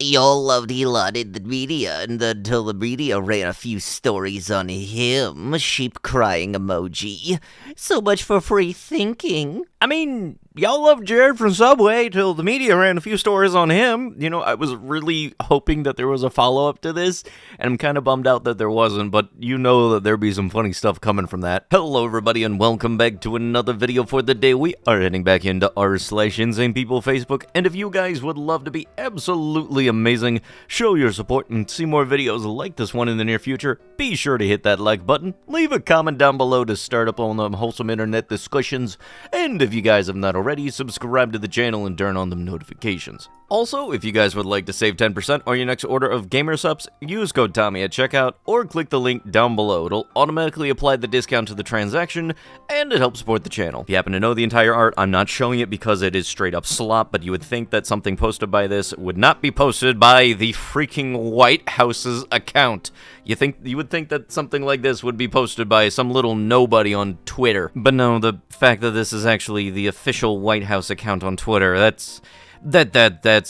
Y'all loved Elon in the media until the media ran a few stories on him. Sheep crying emoji. So much for free thinking. I mean, y'all love Jared from Subway till the media ran a few stories on him. You know, I was really hoping that there was a follow-up to this, and I'm kind of bummed out that there wasn't, but you know that there'd be some funny stuff coming from that. Hello, everybody, and welcome back to another video for the day. We are heading back into r/Insane People Facebook, and if you guys would love to be absolutely amazing, show your support, and see more videos like this one in the near future, be sure to hit that like button, leave a comment down below to start up on them wholesome internet discussions, and if you guys have not already, subscribe to the channel and turn on the notifications. Also, if you guys would like to save 10% on your next order of gamer subs, use code Tommy at checkout or click the link down below. It'll automatically apply the discount to the transaction and it helps support the channel. If you happen to know the entire art, I'm not showing it because it is straight up slop, but you would think that something posted by this would not be posted by the freaking White House's account. You would think that something like this would be posted by some little nobody on Twitter. But no, the fact that this is actually the official White House account on Twitter, that's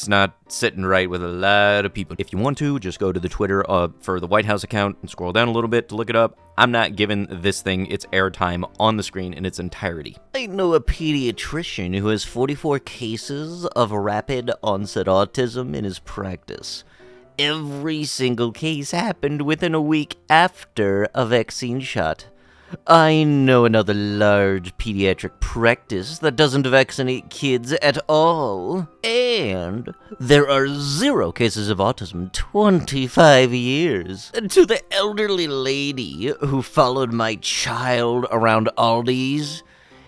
not sitting right with a lot of people. If you want to, just go to the Twitter for the White House account and scroll down a little bit to look it up. I'm not giving this thing its airtime on the screen in its entirety. I know a pediatrician who has 44 cases of rapid onset autism in his practice. Every single case happened within a week after a vaccine shot. I know another large pediatric practice that doesn't vaccinate kids at all. And there are 0 cases of autism in 25 years. To the elderly lady who followed my child around Aldi's,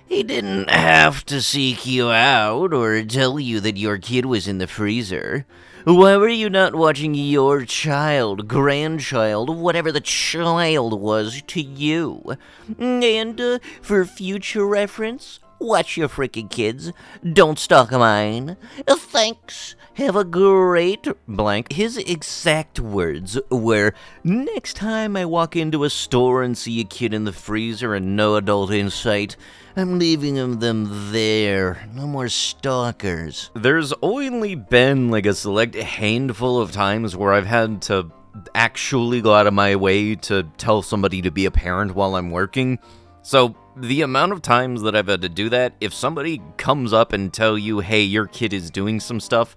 he didn't have to seek you out or tell you that your kid was in the freezer. Why were you not watching your child, grandchild, whatever the child was to you? And for future reference, watch your freaking kids. Don't stalk mine. Thanks. Have a great blank. His exact words were, next time I walk into a store and see a kid in the freezer and no adult in sight, I'm leaving them there. No more stalkers. There's only been like a select handful of times where I've had to actually go out of my way to tell somebody to be a parent while I'm working. So the amount of times that I've had to do that, if somebody comes up and tell you, hey, your kid is doing some stuff,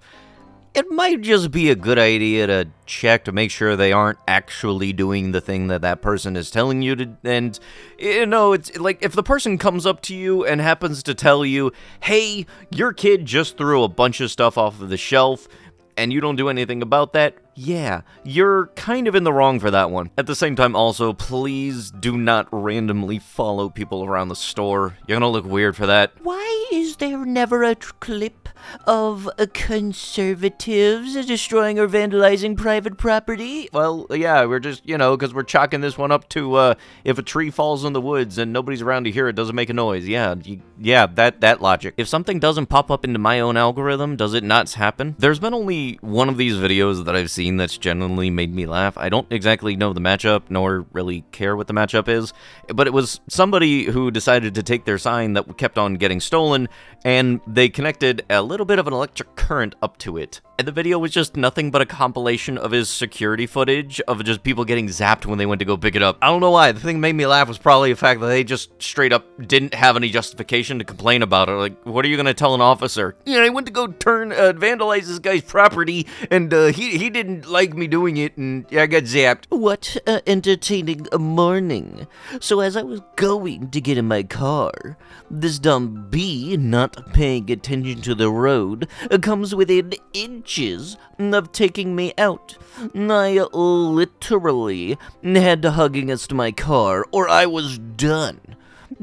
it might just be a good idea to check to make sure they aren't actually doing the thing that that person is telling you to. And, you know, it's like if the person comes up to you and happens to tell you, hey, your kid just threw a bunch of stuff off of the shelf, and you don't do anything about that, yeah, you're kind of in the wrong for that one. At the same time, also, please do not randomly follow people around the store. You're gonna look weird for that. Why is there never a clip of conservatives destroying or vandalizing private property? Well, yeah, we're just, you know, because we're chalking this one up to, if a tree falls in the woods and nobody's around to hear it, doesn't make a noise. Yeah, that logic. If something doesn't pop up into my own algorithm, does it not happen? There's been only one of these videos that I've seen that's genuinely made me laugh. I don't exactly know the matchup, nor really care what the matchup is, but it was somebody who decided to take their sign that kept on getting stolen, and they connected a little bit of an electric current up to it. And the video was just nothing but a compilation of his security footage of just people getting zapped when they went to go pick it up. I don't know why. The thing that made me laugh was probably the fact that they just straight up didn't have any justification to complain about it. Like, what are you gonna tell an officer? Yeah, I went to go vandalize this guy's property, and he didn't like me doing it, and yeah, I got zapped. What entertaining morning. So as I was going to get in my car, this dumb bee, not paying attention to the road, comes within inches of taking me out. I literally had to hug against my car, or I was done.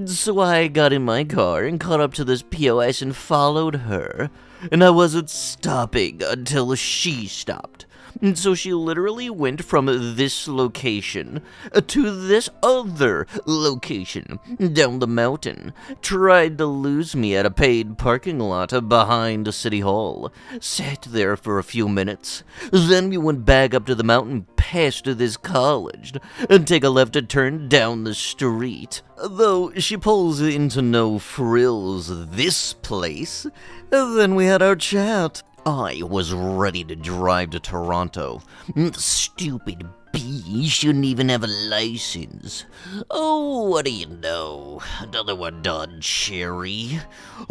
So I got in my car and caught up to this POS and followed her, and I wasn't stopping until she stopped. And so she literally went from this location to this other location down the mountain, tried to lose me at a paid parking lot behind City Hall, sat there for a few minutes, then we went back up to the mountain past this college, and take a left turn down the street. Though she pulls into no frills this place, then we had our chat. I was ready to drive to Toronto. Stupid bee shouldn't even have a license. Oh, what do you know? Another one done, Cherry.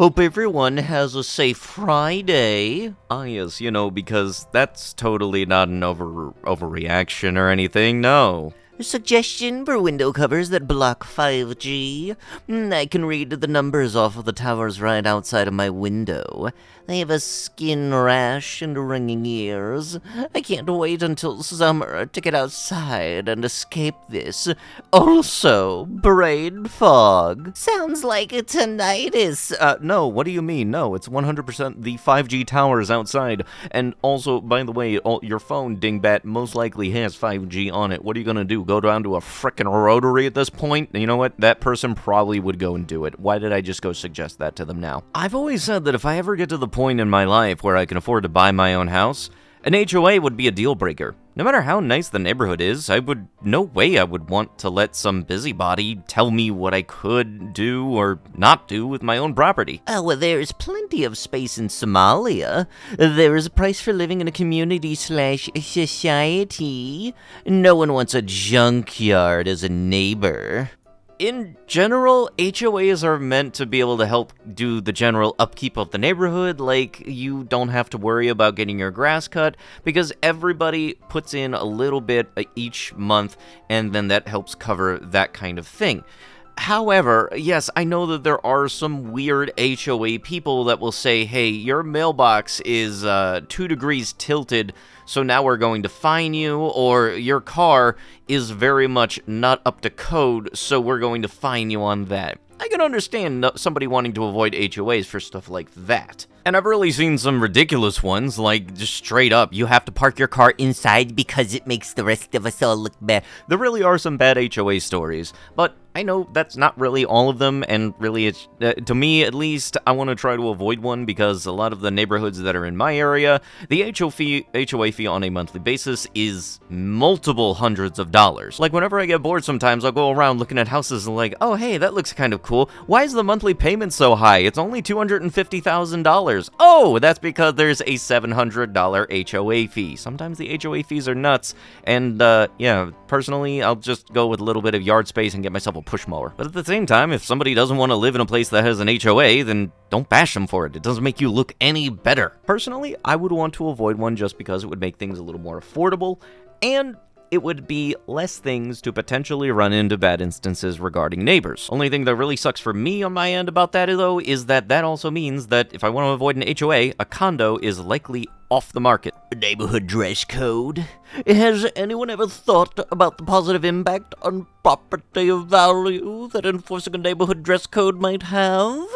Hope everyone has a safe Friday. Ah, yes, because that's totally not an overreaction or anything, no. A suggestion for window covers that block 5G. I can read the numbers off of the towers right outside of my window. They have a skin rash and ringing ears. I can't wait until summer to get outside and escape this. Also, brain fog. Sounds like a tinnitus. No, what do you mean? No, it's 100% the 5G towers outside. And also, by the way, your phone, dingbat, most likely has 5G on it. What are you gonna do? Go down to a frickin' rotary at this point? You know what? That person probably would go and do it. Why did I just go suggest that to them now? I've always said that if I ever get to the point in my life where I can afford to buy my own house, an HOA would be a deal breaker. No matter how nice the neighborhood is, no way I would want to let some busybody tell me what I could do or not do with my own property. Oh, well, there's plenty of space in Somalia. There is a price for living in a community/society. No one wants a junkyard as a neighbor. In general, HOAs are meant to be able to help do the general upkeep of the neighborhood, like you don't have to worry about getting your grass cut, because everybody puts in a little bit each month, and then that helps cover that kind of thing. However, yes, I know that there are some weird HOA people that will say, hey, your mailbox is 2 degrees tilted, so now we're going to fine you, or your car is very much not up to code, so we're going to fine you on that. I can understand somebody wanting to avoid HOAs for stuff like that. And I've really seen some ridiculous ones, like just straight up, you have to park your car inside because it makes the rest of us all look bad. There really are some bad HOA stories, but I know that's not really all of them, and really, it's to me at least, I want to try to avoid one because a lot of the neighborhoods that are in my area, the HOA fee on a monthly basis is multiple hundreds of dollars. Like whenever I get bored sometimes, I'll go around looking at houses and like, oh hey, that looks kind of cool. Why is the monthly payment so high? It's only $250,000. Oh, that's because there's a $700 HOA fee. Sometimes the HOA fees are nuts, and yeah, personally, I'll just go with a little bit of yard space and get myself a push mower. But at the same time, if somebody doesn't want to live in a place that has an HOA, then don't bash them for it. It doesn't make you look any better. Personally, I would want to avoid one just because it would make things a little more affordable, and it would be less things to potentially run into bad instances regarding neighbors. Only thing that really sucks for me on my end about that, though, is that also means that if I want to avoid an HOA, a condo is likely off the market. Neighborhood dress code. Has anyone ever thought about the positive impact on property value that enforcing a neighborhood dress code might have?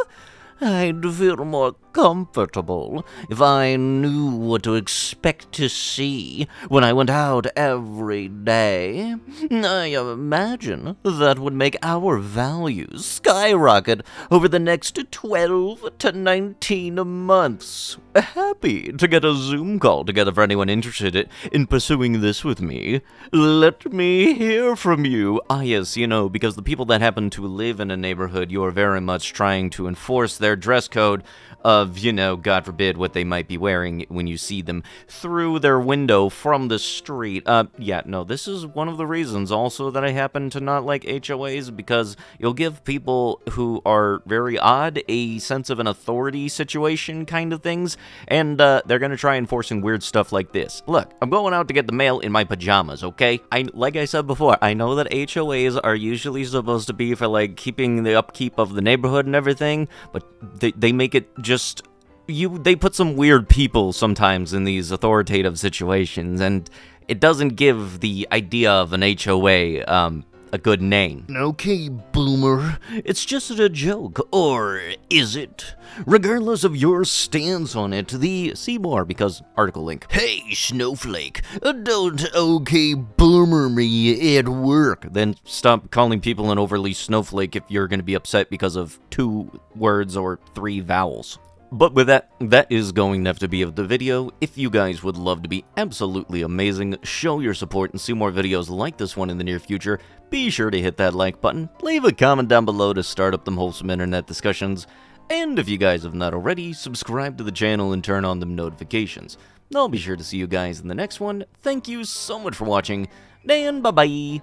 I'd feel more comfortable if I knew what to expect to see when I went out every day. I imagine that would make our values skyrocket over the next 12 to 19 months. Happy to get a Zoom call together for anyone interested in pursuing this with me. Let me hear from you. Ah, yes, because the people that happen to live in a neighborhood, you are very much trying to enforce their dress code of, God forbid, what they might be wearing when you see them through their window from the street. Yeah, no, this is one of the reasons also that I happen to not like HOAs, because you'll give people who are very odd a sense of an authority situation kind of things, and they're gonna try enforcing weird stuff like this. Look, I'm going out to get the mail in my pajamas, okay? Like I said before, I know that HOAs are usually supposed to be for, like, keeping the upkeep of the neighborhood and everything, but they make it just... They put some weird people sometimes in these authoritative situations, and it doesn't give the idea of an HOA, a good name. Okay, boomer, it's just a joke, or is it? Regardless of your stance on it, See more, because article link. Hey, snowflake, don't okay boomer me at work. Then stop calling people an overly snowflake if you're going to be upset because of 2 words or 3 vowels. But with that is going to have to be of the video. If you guys would love to be absolutely amazing, show your support and see more videos like this one in the near future, be sure to hit that like button, leave a comment down below to start up them wholesome internet discussions, And if you guys have not already, subscribe to the channel and turn on them notifications. I'll be sure to see you guys in the next one. Thank you so much for watching, and bye-bye!